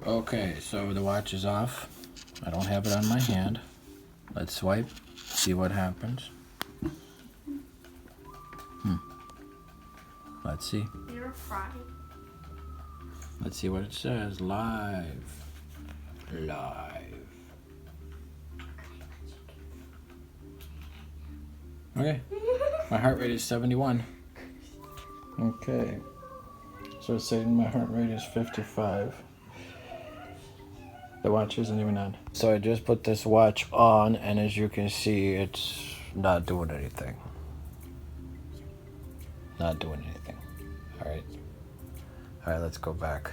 Okay, so the watch is off. I don't have it on my hand. Let's swipe, see what happens. Let's see. You're fried. Let's see what it says. Live. Live. Okay. My heart rate is 71. Okay. So it's saying my heart rate is 55. The watch isn't even on. So I just put this watch on, and as you can see, it's not doing anything. Not doing anything. Alright. Alright, let's go back.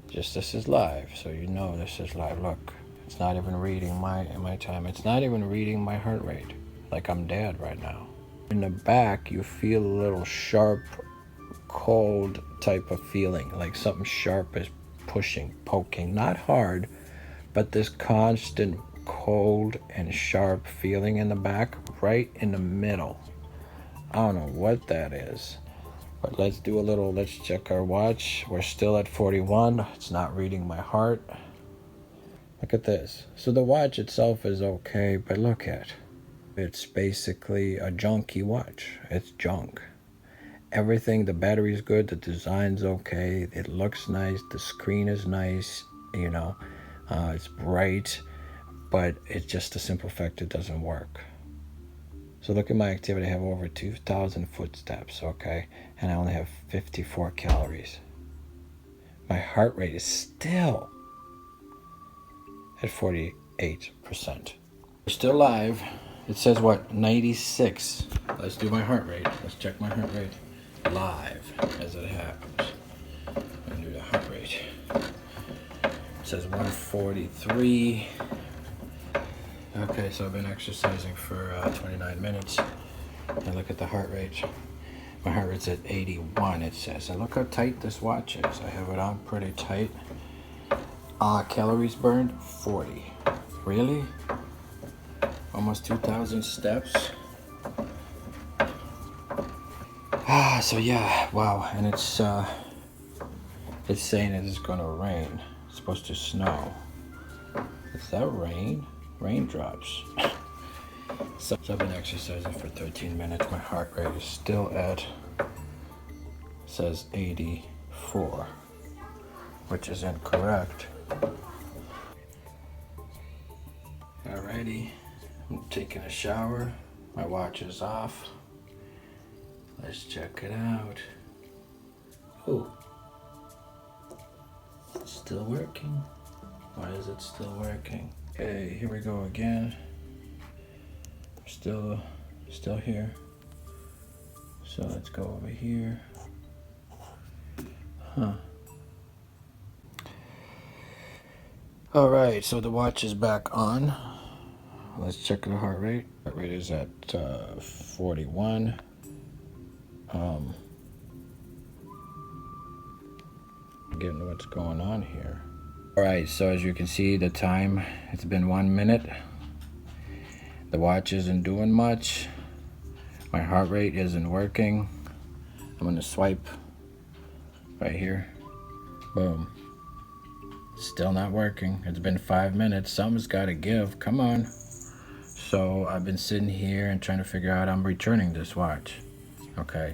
Just this is live, so you know this is live. Look, it's not even reading my time. It's not even reading my heart rate. Like I'm dead right now. In the back, you feel a little sharp, cold type of feeling. Like something sharp is pushing, poking. Not hard, but this constant cold and sharp feeling in the back, right in the middle. I don't know what that is. But let's check our watch. We're still at 41. It's not reading my heart. Look at this. So the watch itself is okay, but look at it. It's basically a junky watch. It's junk. Everything, the battery's good, the design's okay, it looks nice, the screen is nice, you know, it's bright, but it's just the simple fact it doesn't work. So look at my activity. I have over 2,000 footsteps, okay? And I only have 54 calories. My heart rate is still at 48%. We're still live. It says what? 96. Let's do my heart rate. Let's check my heart rate live as it happens. I'm gonna do the heart rate. It says 143. Okay, so I've been exercising for 29 minutes. And look at the heart rate. My heart rate's at 81, it says. And look how tight this watch is. I have it on pretty tight. Calories burned, 40. Really? Almost 2,000 steps. So yeah, wow. And it's saying it is gonna rain. It's supposed to snow. Is that rain? Raindrops. So I've been exercising for 13 minutes. My heart rate is still at, says 84, which is incorrect. Alrighty, I'm taking a shower. My watch is off. Let's check it out. Oh, it's still working. Why is it still working? Okay, here we go again. Still here. So let's go over here. All right, so the watch is back on. Let's check the heart rate. Heart rate is at 41. Getting what's going on here. All right, so as you can see, the time, it's been 1 minute. The watch isn't doing much. My heart rate isn't working. I'm gonna swipe right here. Boom. Still not working. It's been 5 minutes. Something's gotta give. Come on. So I've been sitting here and trying to figure out, I'm returning this watch. Okay.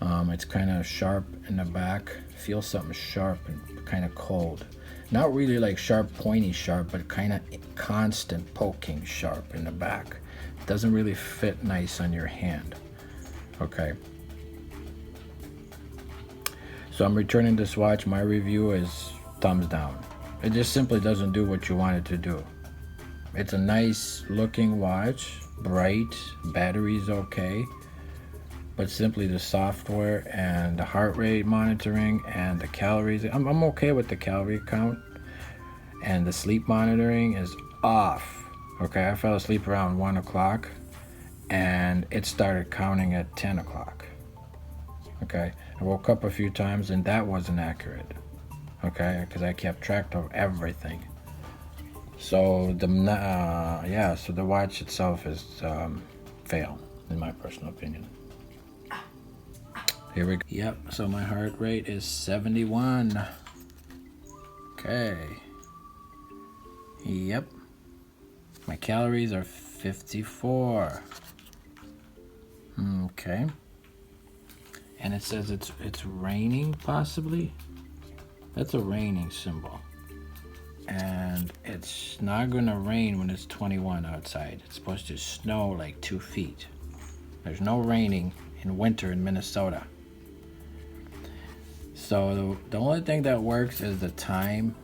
It's kind of sharp in the back. Feel something sharp and kind of cold. Not really like sharp, pointy sharp, but kind of constant poking sharp in the back. It doesn't really fit nice on your hand. Okay. So I'm returning this watch. My review is thumbs down. It just simply doesn't do what you want it to do. It's a nice looking watch, bright, battery's okay, but simply the software and the heart rate monitoring and the calories, I'm okay with the calorie count, and the sleep monitoring is off. Okay, I fell asleep around 1 o'clock and it started counting at 10 o'clock. Okay, I woke up a few times and that wasn't accurate. Okay, because I kept track of everything. So so the watch itself is fail, in my personal opinion. Here we go. Yep, so my heart rate is 71. Okay. Yep. My calories are 54. Okay. And it says it's raining, possibly. That's a raining symbol. And it's not gonna rain when it's 21 outside. It's supposed to snow like 2 feet. There's no raining in winter in Minnesota. So the only thing that works is the time,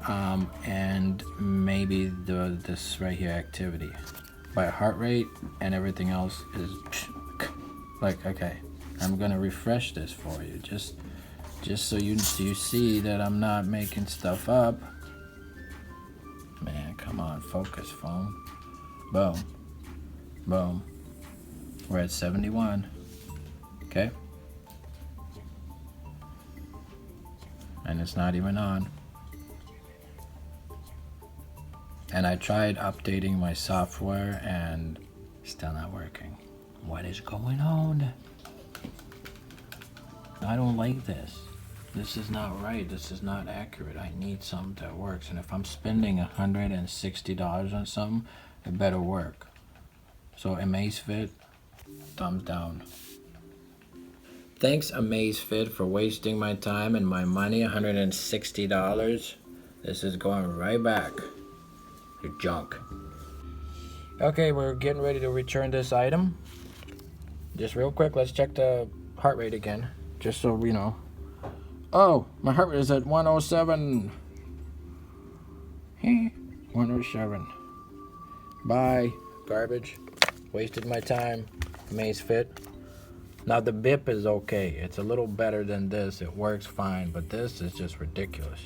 and maybe this right here, activity. But heart rate and everything else is like, okay. I'm gonna refresh this for you, just so you see that I'm not making stuff up. Man, come on, focus, phone. Boom, boom. We're at 71. Okay. And it's not even on. And I tried updating my software and still not working. What is going on? I don't like this. This is not right. This is not accurate. I need something that works. And if I'm spending $160 on something, it better work. So Amazfit, thumbs down. Thanks Amazfit for wasting my time and my money, $160. This is going right back. Your junk. Okay, we're getting ready to return this item. Just real quick, let's check the heart rate again. Just so we know. Oh, my heart rate is at 107. 107. Bye, garbage. Wasted my time. Amazfit. Now the bip is okay. It's a little better than this. It works fine, but this is just ridiculous.